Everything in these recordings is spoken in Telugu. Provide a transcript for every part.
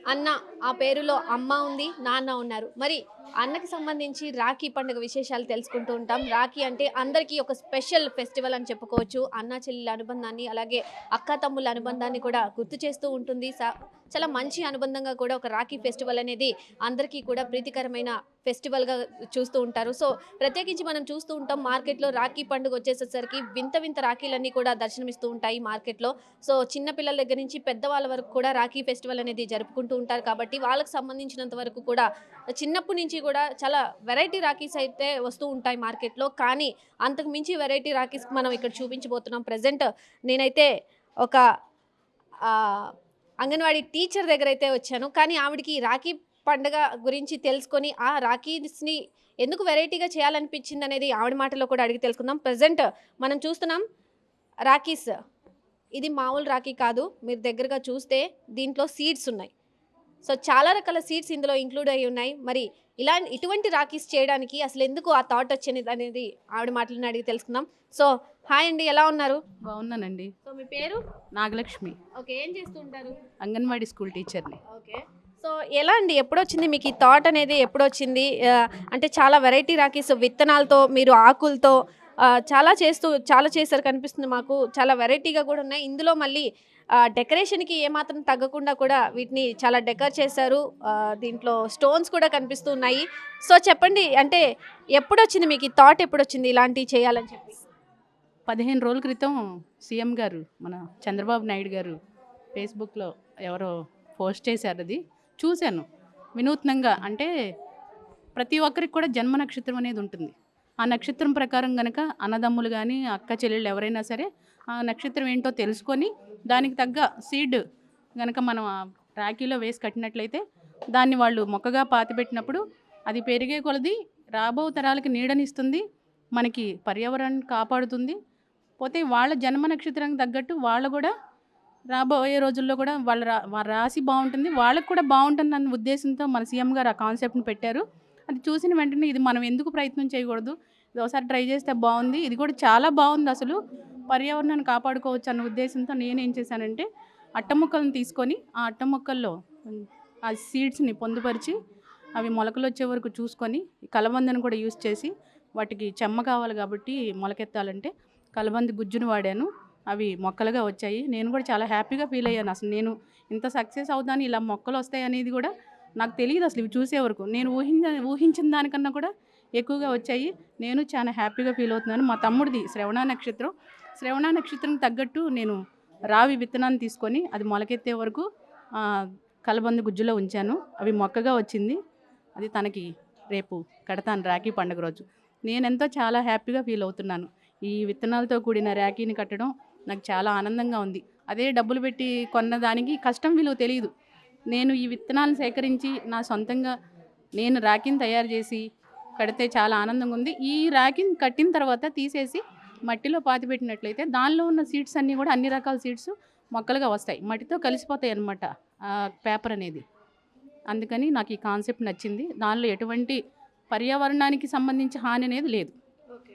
అన్న ఆ పేరులో అమ్మ ఉంది, నాన్న ఉన్నారు. మరి అన్నకి సంబంధించి రాఖీ పండుగ విశేషాలు తెలుసుకుంటూ ఉంటాం. రాఖీ అంటే అందరికీ ఒక స్పెషల్ ఫెస్టివల్ అని చెప్పుకోవచ్చు. అన్నా చెల్లెల అనుబంధాన్ని, అలాగే అక్కా తమ్ముళ్ళ అనుబంధాన్ని కూడా గుర్తు చేస్తూ ఉంటుంది. చాలా మంచి అనుబంధంగా కూడా ఒక రాఖీ ఫెస్టివల్ అనేది అందరికీ కూడా ప్రీతికరమైన ఫెస్టివల్‌గా చూస్తూ ఉంటారు. సో, ప్రత్యేకించి మనం చూస్తూ ఉంటాం మార్కెట్‌లో రాఖీ పండుగ వచ్చేసేసరికి వింత వింత రాఖీలన్నీ కూడా దర్శనమిస్తూ ఉంటాయి మార్కెట్‌లో. సో, చిన్న పిల్లల దగ్గర నుంచి పెద్దవాళ్ళ వరకు కూడా రాఖీ ఫెస్టివల్ అనేది జరుపుకుంటూ ఉంటారు కాబట్టి వాళ్ళకి సంబంధించినంత వరకు కూడా చిన్నప్పటి నుంచి కూడా చాలా వెరైటీ రాఖీస్ అయితే వస్తూ ఉంటాయి మార్కెట్‌లో. కానీ అంతకు మించి వెరైటీ రాఖీస్ మనం ఇక్కడ చూపించబోతున్నాం. ప్రెజెంట్ నేనైతే ఒక ఆహ్, అంగన్వాడీ టీచర్ దగ్గరైతే వచ్చాను. కానీ ఆవిడకి రాఖీ పండగ గురించి తెలుసుకొని ఆ రాఖీస్‌ని ఎందుకు వెరైటీగా చేయాలనిపించిందనేది ఆవిడ మాటల్లో కూడా అడిగి తెలుసుకుందాం. ప్రెజెంట్ మనం చూస్తున్నాం రాఖీస్. ఇది మామూలు రాఖీ కాదు. మీరు దగ్గరగా చూస్తే దీంట్లో సీడ్స్ ఉన్నాయి. సో, చాలా రకాల సీడ్స్ ఇందులో ఇంక్లూడ్ అయ్యి ఉన్నాయి. మరి ఇటువంటి రాఖీస్ చేయడానికి అసలెందుకు ఆ థాట్ వచ్చినదనేది ఆవిడ మాటలను అడిగి తెలుసుకుందాం. సో, హాయ్ అండి. ఎలా ఉన్నారు? బాగున్నానండి. సో, మీ పేరు? నాగలక్ష్మి. ఓకే. ఏం చేస్తూ ఉంటారు? అంగన్వాడీ స్కూల్ టీచర్‌ని. ఓకే. సో, ఎలా అండి? ఎప్పుడొచ్చింది మీకు ఈ థాట్ అనేది ఎప్పుడొచ్చింది? అంటే చాలా వెరైటీ రాఖీస్ విత్తనాలతో, మీరు ఆకులతో చాలా చేశారు కనిపిస్తుంది మాకు. చాలా వెరైటీగా కూడా ఉన్నాయి. ఇందులో మళ్ళీ డెకరేషన్‌కి ఏమాత్రం తగ్గకుండా కూడా వీటిని చాలా డెకర్ చేశారు. దీంట్లో స్టోన్స్ కూడా కనిపిస్తూ ఉన్నాయి. సో, చెప్పండి అంటే ఎప్పుడొచ్చింది మీకు ఈ థాట్ ఎప్పుడొచ్చింది ఇలాంటివి చేయాలని చెప్పి? 15 రోజుల క్రితం సీఎం గారు మన చంద్రబాబు నాయుడు గారు ఫేస్‌బుక్‌లో ఎవరో పోస్ట్ చేశారది. చూశాను. వినూత్నంగా అంటే ప్రతి ఒక్కరికి కూడా జన్మ నక్షత్రం అనేది ఉంటుంది. ఆ నక్షత్రం ప్రకారం గనక అన్నదమ్ములు గానీ, అక్క చెల్లెళ్ళు ఎవరైనా సరే ఆ నక్షత్రం ఏంటో తెలుసుకొని దానికి తగ్గ సీడ్ గనక మనం ఆ రాఖీలో వేసి కట్టినట్లయితే దాన్ని వాళ్ళు మొక్కగా పాతిపెట్టినప్పుడు అది పెరిగే కొలది రాబో తరాలకి నీడనిస్తుంది. మనకి పర్యావరణాన్ని కాపాడుతుంది. పోతే వాళ్ళ జన్మ నక్షత్రానికి తగ్గట్టు వాళ్ళు కూడా రాబోయే రోజుల్లో కూడా వాళ్ళ రాశి బాగుంటుంది. వాళ్ళకి కూడా బాగుంటుందన్న ఉద్దేశంతో మన సీఎం గారు ఆ కాన్సెప్ట్‌ని పెట్టారు. అది చూసిన వెంటనే ఇది మనం ఎందుకు ప్రయత్నం చేయకూడదు? ఇది ఒకసారి ట్రై చేస్తే బాగుంది. ఇది కూడా చాలా బాగుంది అసలు. పర్యావరణాన్ని కాపాడుకోవచ్చు అన్న ఉద్దేశంతో నేనేం చేశానంటే అట్ట ముక్కలను తీసుకొని ఆ అట్ట ముక్కల్లో ఆ సీడ్స్‌ని పొందుపరిచి అవి మొలకలొచ్చే వరకు చూసుకొని కలబందను కూడా యూజ్ చేసి వాటికి చెమ్మ కావాలి కాబట్టి మొలకెత్తాలంటే కలబంద గుజ్జును వాడాను. అవి మొక్కలుగా వచ్చాయి. నేను కూడా చాలా హ్యాపీగా ఫీల్ అయ్యాను. అసలు నేను ఇంత సక్సెస్ అవుతాను, ఇలా మొక్కలు వస్తాయి అనేది కూడా నాకు తెలియదు అసలు ఇవి చూసే వరకు. నేను ఊహించిన దానికన్నా కూడా ఎక్కువగా వచ్చాయి. నేను చాలా హ్యాపీగా ఫీల్ అవుతున్నాను. మా తమ్ముడిది శ్రవణ నక్షత్రం. శ్రవణ నక్షత్రం తగ్గట్టు నేను రావి విత్తనాన్ని తీసుకొని అది మొలకెత్తే వరకు కలబంద గుజ్జులో ఉంచాను. అవి మొక్కగా వచ్చింది. అది తనకి రేపు కడతాను రాఖీ పండుగ రోజు. నేనెంతో చాలా హ్యాపీగా ఫీల్ అవుతున్నాను. ఈ విత్తనాలతో కూడిన రాఖీని కట్టడం నాకు చాలా ఆనందంగా ఉంది. అదే డబ్బులు పెట్టి కొన్న దానికి కష్టం విలువ తెలీదు. నేను ఈ విత్తనాలను సేకరించి నా సొంతంగా నేను రాఖీని తయారు చేసి కడితే చాలా ఆనందంగా ఉంది. ఈ రాఖీని కట్టిన తర్వాత తీసేసి మట్టిలో పాతిపెట్టినట్లయితే దానిలో ఉన్న సీడ్స్ అన్నీ కూడా అన్ని రకాల సీడ్స్ మొక్కలుగా వస్తాయి. మట్టితో కలిసిపోతాయి అన్నమాట ఆ పేపర్ అనేది. అందుకని నాకు ఈ కాన్సెప్ట్ నచ్చింది. దానిలో ఎటువంటి పర్యావరణానికి సంబంధించి హాని అనేది లేదు. ఓకే.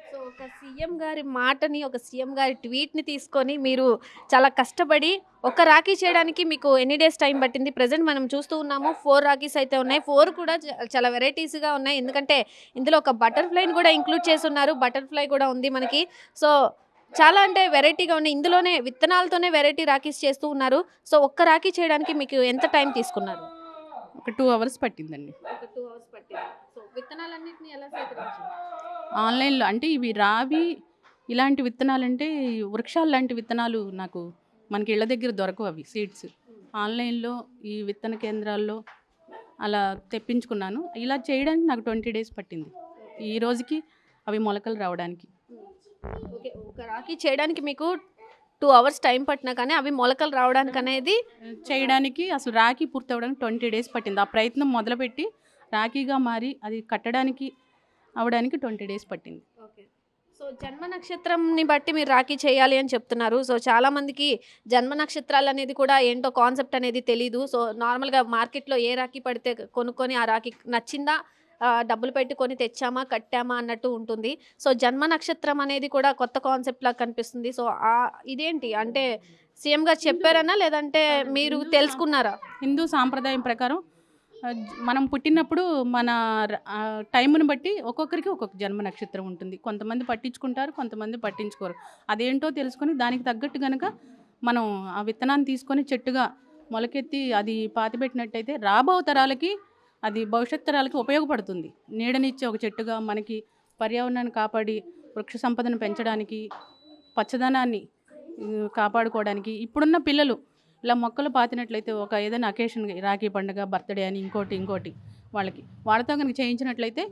సో, ఒక సీఎం గారి మాటని, ఒక సీఎం గారి ట్వీట్‌ని తీసుకొని మీరు చాలా కష్టపడి ఒక రాఖీ చేయడానికి మీకు ఎన్ని డేస్ టైం పట్టింది? ప్రెజెంట్ మనం చూస్తూ ఉన్నాము 4 రాఖీస్ అయితే ఉన్నాయి. 4 కూడా చాలా వెరైటీస్‌గా ఉన్నాయి. ఎందుకంటే ఇందులో ఒక బటర్‌ఫ్లైని కూడా ఇంక్లూడ్ చేసున్నారు. బటర్‌ఫ్లై కూడా ఉంది మనకి. సో, చాలా అంటే వెరైటీగా ఉన్నాయి. ఇందులోనే విత్తనాలతోనే వెరైటీ రాఖీస్ చేస్తూ ఉన్నారు. సో, ఒక్క రాఖీ చేయడానికి మీకు ఎంత టైం తీసుకున్నారు? ఒక 2 అవర్స్ పట్టిందండి. ఒక 2 అవర్స్ పట్టింది. సో, విత్తనాలన్నిటిని ఎలా సేకరించారు? ఆన్‌లైన్‌లో అంటే ఇవి రావి ఇలాంటి విత్తనాలంటే వృక్షాలు లాంటి విత్తనాలు నాకు మనకి ఇళ్ళ దగ్గర దొరకవు అవి సీడ్స్. ఆన్‌లైన్‌లో ఈ విత్తన కేంద్రాల్లో అలా తెప్పించుకున్నాను. ఇలా చేయడానికి నాకు 20 డేస్ పట్టింది. ఈ రోజుకి అవి మొలకలు రావడానికి. ఓకే. ఒక రాఖీ చేయడానికి మీకు 2 అవర్స్ టైం పట్టినా కానీ అవి మొలకలు రావడానికనేది చేయడానికి అసలు రాఖీ పూర్తవ్వడానికి 20 డేస్ పట్టింది. ఆ ప్రయత్నం మొదలుపెట్టి రాఖీగా మారి అది కట్టడానికి అవ్వడానికి 20 డేస్ పట్టింది. ఓకే. సో, జన్మ నక్షత్రంని బట్టి మీరు రాఖీ చేయాలి అని చెప్తున్నారు. సో, చాలామందికి జన్మ నక్షత్రాలనేది కూడా ఏంటో కాన్సెప్ట్ అనేది తెలీదు. సో, నార్మల్‌గా మార్కెట్‌లో ఏ రాఖీ పడితే కొనుక్కొని ఆ రాఖీ నచ్చిందా డబ్బులు పెట్టి కొని తెచ్చామా, కట్టామా అన్నట్టు ఉంటుంది. సో, జన్మ నక్షత్రం అనేది కూడా కొత్త కాన్సెప్ట్‌లా కనిపిస్తుంది. సో, ఇదేంటి అంటే సీఎం గారు చెప్పారనా లేదంటే మీరు తెలుసుకున్నారా? హిందూ సాంప్రదాయం ప్రకారం మనం పుట్టినప్పుడు మన టైంని బట్టి ఒక్కొక్కరికి ఒక్కొక్క జన్మ నక్షత్రం ఉంటుంది. కొంతమంది పట్టించుకుంటారు, కొంతమంది పట్టించుకోరు. అదేంటో తెలుసుకొని దానికి తగ్గట్టు కనుక మనం ఆ విత్తనాన్ని తీసుకొని చెట్టుగా మొలకెత్తి అది పాతిపెట్టినట్టయితే రాబో తరాలకి అది భవిష్యత్ తరాలకి ఉపయోగపడుతుంది. నీడనిచ్చే ఒక చెట్టుగా మనకి పర్యావరణాన్ని కాపాడి వృక్ష సంపదను పెంచడానికి, పచ్చదనాన్ని కాపాడుకోవడానికి ఇప్పుడున్న పిల్లలు ఇలా మొక్కలు పాతినట్లయితే ఒక ఏదైనా అకేషన్గా రాఖీ పండుగ, బర్త్డే అని ఇంకోటి వాళ్ళతో కనుక చేయించినట్లయితే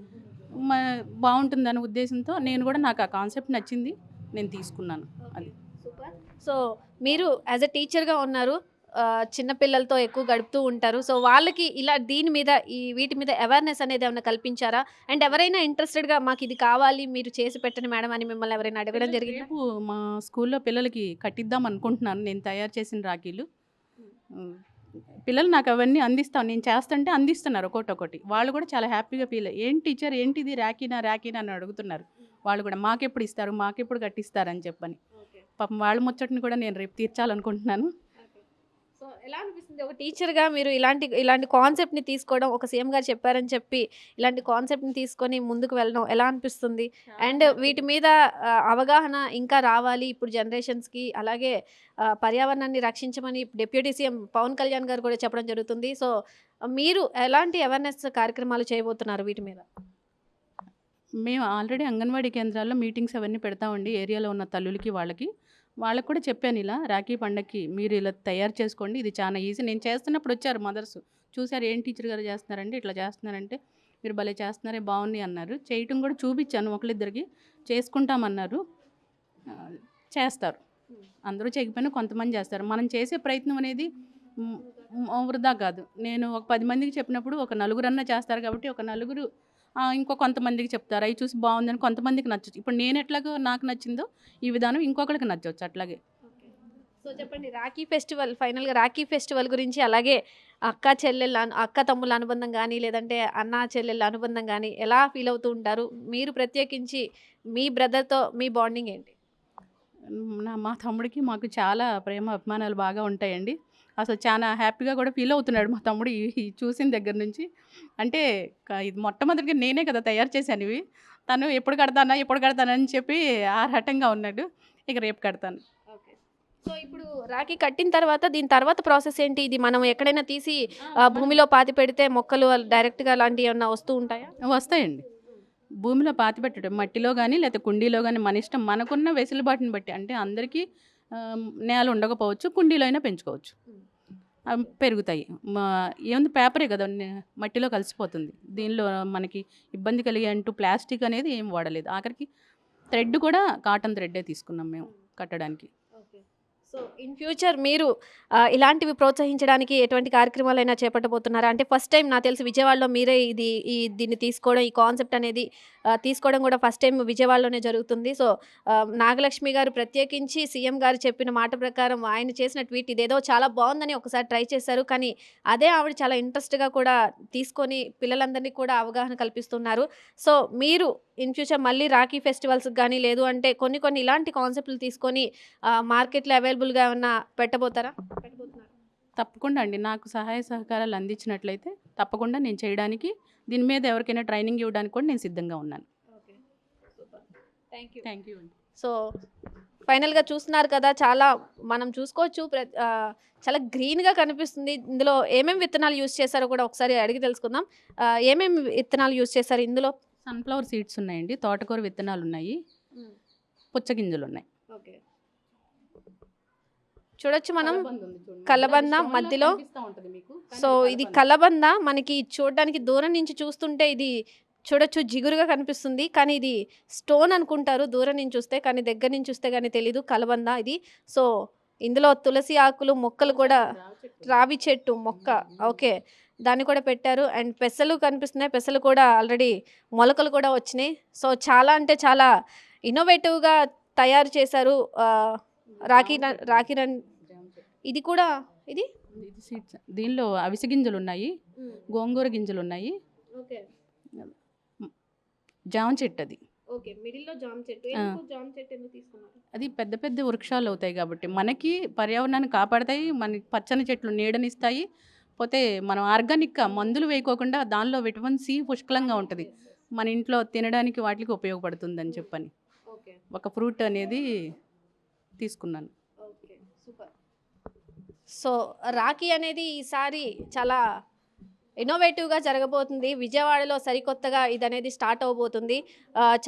బాగుంటుందనే ఉద్దేశంతో నేను కూడా నాకు ఆ కాన్సెప్ట్ నచ్చింది, నేను తీసుకున్నాను. అది సూపర్. సో మీరు యాజ్ ఎ టీచర్గా ఉన్నారు, చిన్న పిల్లలతో ఎక్కువ గడుపుతూ ఉంటారు. సో వాళ్ళకి ఇలా దీని మీద వీటి మీద అవేర్నెస్ అనేది ఏమైనా కల్పించారా? అండ్ ఎవరైనా ఇంట్రెస్టెడ్గా మాకు ఇది కావాలి మీరు చేసి పెట్టండి మేడం అని మిమ్మల్ని ఎవరైనా అడగడం జరిగిందా? రేపు మా స్కూల్లో పిల్లలకి కట్టిద్దాం అనుకుంటున్నాను నేను తయారు చేసిన రాఖీలు. పిల్లలు నాకు అవన్నీ అందిస్తాను, నేను చేస్తుంటే అందిస్తున్నారు ఒకటి. వాళ్ళు కూడా చాలా హ్యాపీగా ఫీల్ ఏం టీచర్ ఏంటిది రాఖీనా అని అడుగుతున్నారు. వాళ్ళు కూడా మాకెప్పుడు ఇస్తారు, మాకెప్పుడు కట్టిస్తారని చెప్పని. పాపం వాళ్ళ ముచ్చటిని కూడా నేను రేపు తీర్చాలనుకుంటున్నాను. సో ఎలా అనిపిస్తుంది ఒక టీచర్గా మీరు ఇలాంటి కాన్సెప్ట్ని తీసుకోవడం, ఒక సీఎం గారు చెప్పారని చెప్పి ఇలాంటి కాన్సెప్ట్ని తీసుకొని ముందుకు వెళ్ళడం ఎలా అనిపిస్తుంది? అండ్ వీటి మీద అవగాహన ఇంకా రావాలి ఇప్పుడు జనరేషన్స్కి. అలాగే పర్యావరణాన్ని రక్షించమని డిప్యూటీ సీఎం పవన్ కళ్యాణ్ గారు కూడా చెప్పడం జరుగుతుంది. సో మీరు ఎలాంటి అవేర్నెస్ కార్యక్రమాలు చేయబోతున్నారు వీటి మీద? మేము ఆల్రెడీ అంగన్వాడీ కేంద్రాల్లో మీటింగ్స్ అవన్నీ పెడతామండి, ఏరియాలో ఉన్న తల్లులకి వాళ్ళకి కూడా చెప్పాను, ఇలా రాఖీ పండగకి మీరు ఇలా తయారు చేసుకోండి, ఇది చాలా ఈజీ. నేను చేస్తున్నప్పుడు వచ్చారు మదర్స్, చూసారు ఏం టీచర్ గారు చేస్తున్నారంటే ఇట్లా చేస్తున్నారంటే మీరు భలే చేస్తున్నారే బాగున్నాయి అన్నారు. చేయటం కూడా చూపించాను, ఒకళ్ళిద్దరికి చేసుకుంటామన్నారు. చేస్తారు, అందరూ చేయకపోయినా కొంతమంది చేస్తారు. మనం చేసే ప్రయత్నం అనేది వృధా కాదు. నేను ఒక 10 మందికి చెప్పినప్పుడు ఒక నలుగురన్నా చేస్తారు కాబట్టి ఒక నలుగురు ఇంకో కొంతమందికి చెప్తారు, అవి చూసి బాగుందని కొంతమందికి నచ్చచ్చు. ఇప్పుడు నేను ఎట్లాగో నాకు నచ్చిందో ఈ విధానం ఇంకొకరికి నచ్చవచ్చు అట్లాగే. సో చెప్పండి, ఫైనల్గా రాఖీ ఫెస్టివల్ గురించి, అలాగే అక్క తమ్ముళ్ళ అనుబంధం కానీ లేదంటే అన్నా చెల్లెళ్ళ అనుబంధం కానీ ఎలా ఫీల్ అవుతూ ఉంటారు మీరు? ప్రత్యేకించి మీ బ్రదర్తో మీ బాండింగ్ ఏంటి? మా తమ్ముడికి మాకు చాలా ప్రేమ అభిమానాలు బాగా ఉంటాయండి. అసలు చాలా హ్యాపీగా కూడా ఫీల్ అవుతున్నాడు మా తమ్ముడు ఈ చూసిన దగ్గర నుంచి. అంటే ఇది మొట్టమొదటిగా నేనే కదా తయారు చేశాను ఇవి. తను ఎప్పుడు కడతానని చెప్పి ఆరాటంగా ఉన్నాడు. ఇక రేపు కడతాను. ఓకే. సో ఇప్పుడు రాఖీ కట్టిన తర్వాత దీని తర్వాత ప్రాసెస్ ఏంటి? ఇది మనం ఎక్కడైనా తీసి భూమిలో పాతి పెడితే మొక్కలు డైరెక్ట్గా అలాంటివి ఏమన్నా వస్తూ ఉంటాయా? వస్తాయండి. భూమిలో పాతి పెట్టడం, మట్టిలో కానీ లేకపోతే కుండీలో కానీ మన ఇష్టం, మనకున్న వెసులుబాటుని బట్టి. అంటే అందరికీ నేల ఉండకపోవచ్చు, కుండీలో అయినా పెంచుకోవచ్చు, పెరుగుతాయి. ఏముంది పేపరే కదా, మట్టిలో కలిసిపోతుంది. దీనిలో మనకి ఇబ్బంది కలిగే అంటూ ప్లాస్టిక్ అనేది ఏం వాడలేదు. ఆఖరికి థ్రెడ్ కూడా కాటన్ థ్రెడ్డే తీసుకున్నాం మేము కట్టడానికి. సో ఇన్ ఫ్యూచర్ మీరు ఇలాంటివి ప్రోత్సహించడానికి ఎటువంటి కార్యక్రమాలైనా చేపట్టబోతున్నారా? అంటే ఫస్ట్ టైం నాకు తెలిసి విజయవాడలో మీరే దీన్ని తీసుకోవడం, ఈ కాన్సెప్ట్ అనేది తీసుకోవడం కూడా ఫస్ట్ టైం విజయవాడలోనే జరుగుతుంది. సో నాగలక్ష్మి గారు ప్రత్యేకించి సీఎం గారు చెప్పిన మాట ప్రకారం ఆయన చేసిన ట్వీట్ ఇదేదో చాలా బాగుందని ఒకసారి ట్రై చేశారు. కానీ అదే ఆవిడ చాలా ఇంట్రెస్ట్గా కూడా తీసుకొని పిల్లలందరినీ కూడా అవగాహన కల్పిస్తున్నారు. సో మీరు ఇన్ ఫ్యూచర్ మళ్ళీ రాఖీ ఫెస్టివల్స్కి కానీ లేదు అంటే కొన్ని ఇలాంటి కాన్సెప్ట్లు తీసుకొని మార్కెట్లో అవైలబుల్గా ఏమన్నా పెట్టబోతున్నారా? తప్పకుండా అండి, నాకు సహాయ సహకారాలు అందించినట్లయితే తప్పకుండా నేను చేయడానికి, దీని మీద ఎవరికైనా ట్రైనింగ్ ఇవ్వడానికి కూడా నేను సిద్ధంగా ఉన్నాను. థ్యాంక్ యూ అండి. సో ఫైనల్గా చూస్తున్నారు కదా, చాలా మనం చూసుకోవచ్చు, చాలా గ్రీన్గా కనిపిస్తుంది. ఇందులో ఏమేమి విత్తనాలు యూజ్ చేశారో కూడా ఒకసారి అడిగి తెలుసుకుందాం. ఏమేమి విత్తనాలు యూజ్ చేశారు ఇందులో? సన్ఫ్లవర్ సీడ్స్ ఉన్నాయండి, తోటకూర విత్తనాలు ఉన్నాయి, పుచ్చగింజలు ఉన్నాయి. ఓకే, చూడొచ్చు మనం కలబంద మధ్యలో. సో ఇది కలబంద, మనకి చూడడానికి దూరం నుంచి చూస్తుంటే ఇది చూడొచ్చు జిగురుగా కనిపిస్తుంది, కానీ ఇది స్టోన్ అనుకుంటారు దూరం నుంచి చూస్తే, కానీ దగ్గర నుంచి చూస్తే కానీ తెలీదు కలబంద ఇది. సో ఇందులో తులసి ఆకులు, మొక్కలు కూడా, రావి చెట్టు మొక్క, ఓకే, దాన్ని కూడా పెట్టారు. అండ్ పెసలు కనిపిస్తున్నాయి, పెసలు కూడా ఆల్రెడీ మొలకలు కూడా వచ్చినాయి. సో చాలా అంటే చాలా ఇన్నోవేటివ్గా తయారు చేశారు రాఖీ. ఇది కూడా ఇది సీడ్స్, దీనిలో అవిసె గింజలు ఉన్నాయి, గోంగూర గింజలు ఉన్నాయి, జామ చెట్టు అది. ఓకే, మిడిల్ లో జామ చెట్టు. ఆ. ఎందుకు జామ చెట్టు ఎందుకు తీసుకున్నారు? అది పెద్ద పెద్ద వృక్షాలు అవుతాయి కాబట్టి మనకి పర్యావరణాన్ని కాపాడతాయి, మనకి పచ్చని చెట్లు నీడనిస్తాయి. పోతే మనం ఆర్గానిక్గా మందులు వేయకోకుండా దానిలో విటమిన్ సి పుష్కలంగా ఉంటుంది, మన ఇంట్లో తినడానికి వాటికి ఉపయోగపడుతుందని చెప్పని ఓకే ఒక ఫ్రూట్ అనేది తీసుకున్నాను. Okay, super. సో రాఖీ అనేది ఈసారి చాలా ఇన్నోవేటివ్గా జరగబోతుంది. విజయవాడలో సరికొత్తగా ఇది అనేది స్టార్ట్ అవబోతుంది.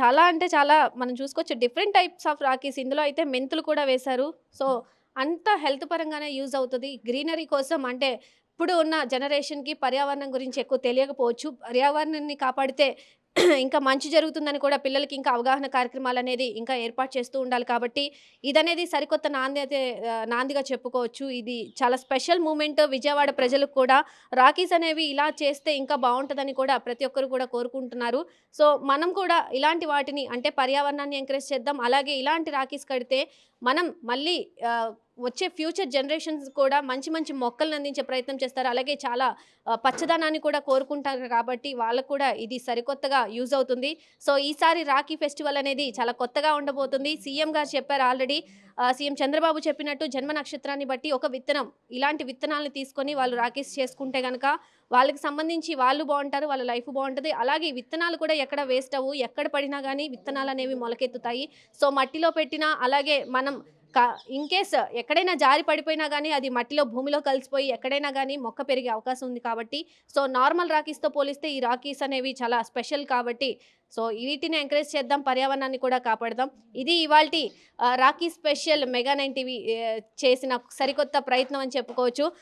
చాలా అంటే చాలా మనం చూసుకోవచ్చు డిఫరెంట్ టైప్స్ ఆఫ్ రాఖీస్. ఇందులో అయితే మెంతులు కూడా వేశారు. సో అంత హెల్త్ పరంగానే యూజ్ అవుతుంది. గ్రీనరీ కోసం అంటే ఇప్పుడు ఉన్న జనరేషన్కి పర్యావరణం గురించి ఎక్కువ తెలియకపోవచ్చు. పర్యావరణాన్ని కాపాడితే ఇంకా మంచి జరుగుతుందని కూడా పిల్లలకి ఇంకా అవగాహన కార్యక్రమాలు అనేది ఇంకా ఏర్పాటు చేస్తూ ఉండాలి. కాబట్టి ఇదనేది సరికొత్త నాందిగా చెప్పుకోవచ్చు. ఇది చాలా స్పెషల్ మూమెంట్. విజయవాడ ప్రజలకు కూడా రాఖీస్ అనేవి ఇలా చేస్తే ఇంకా బాగుంటుందని కూడా ప్రతి ఒక్కరు కూడా కోరుకుంటున్నారు. సో మనం కూడా ఇలాంటి వాటిని అంటే పర్యావరణాన్ని ఎంకరేజ్ చేద్దాం. అలాగే ఇలాంటి రాఖీస్ కడితే మనం మళ్ళీ వచ్చే ఫ్యూచర్ జనరేషన్స్ కూడా మంచి మంచి మొక్కలను అందించే ప్రయత్నం చేస్తారు. అలాగే చాలా పచ్చదనాన్ని కూడా కోరుకుంటారు కాబట్టి వాళ్ళకు కూడా ఇది సరికొత్తగా యూజ్ అవుతుంది. సో ఈసారి రాఖీ ఫెస్టివల్ అనేది చాలా కొత్తగా ఉండబోతుంది. సీఎం గారు చెప్పారు ఆల్రెడీ. సీఎం చంద్రబాబు చెప్పినట్టు జన్మ నక్షత్రాన్ని బట్టి ఒక విత్తనం, ఇలాంటి విత్తనాలను తీసుకొని వాళ్ళు రాఖీస్ చేసుకుంటే కనుక వాళ్ళకి సంబంధించి వాళ్ళు బాగుంటారు, వాళ్ళ లైఫ్ బాగుంటుంది. అలాగే ఈ విత్తనాలు కూడా ఎక్కడ వేస్ట్ అవ్వు, ఎక్కడ పడినా కానీ విత్తనాలు అనేవి మొలకెత్తుతాయి. సో మట్టిలో పెట్టినా అలాగే మనం ఇన్ కేస్ ఎక్కడైనా జారి పడిపోయినా కానీ అది మట్టిలో భూమిలో కలిసిపోయి ఎక్కడైనా కానీ మొక్క పెరిగే అవకాశం ఉంది కాబట్టి సో నార్మల్ రాఖీస్తో పోలిస్తే ఈ రాఖీస్ అనేవి చాలా స్పెషల్ కాబట్టి సో వీటిని ఎంకరేజ్ చేద్దాం, పర్యావరణాన్ని కూడా కాపాడదాం. ఇది ఇవాల్టి రాఖీ స్పెషల్ మెగా 9 టీవీ చేసిన సరికొత్త ప్రయత్నం అని చెప్పుకోవచ్చు.